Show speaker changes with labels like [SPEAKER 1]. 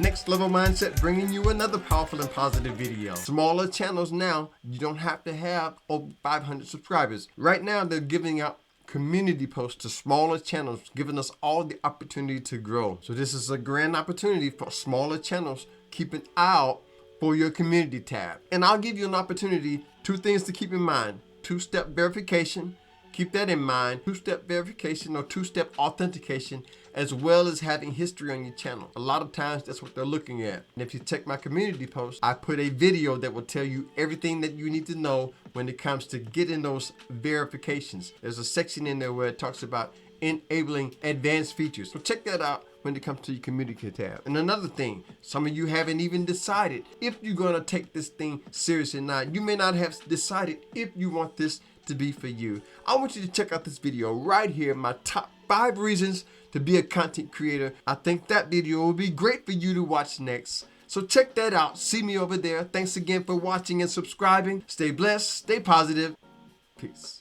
[SPEAKER 1] Next Level Mindset, bringing you another powerful and positive video. Smaller channels now, you don't have to have over 500 subscribers. Right now, they're giving out community posts to smaller channels, giving us all the opportunity to grow. So this is a grand opportunity for smaller channels. Keep an eye out for your community tab. And I'll give you an opportunity, 2 things to keep in mind. 2-step verification. Keep that in mind. 2-step verification or 2-step authentication, as well as having history on your channel. A lot of times that's what they're looking at. And if you check my community post, I put a video that will tell you everything that you need to know when it comes to getting those verifications. There's a section in there where it talks about enabling advanced features. So check that out when it comes to your community tab. And another thing, some of you haven't even decided if you're gonna take this thing seriously or not. You may not have decided if you want this to be for you. I want you to check out this video right here, my top 5 reasons to be a content creator. I think that video will be great for you to watch next. So check that out. See me over there. Thanks again for watching and subscribing. Stay blessed, stay positive. Peace.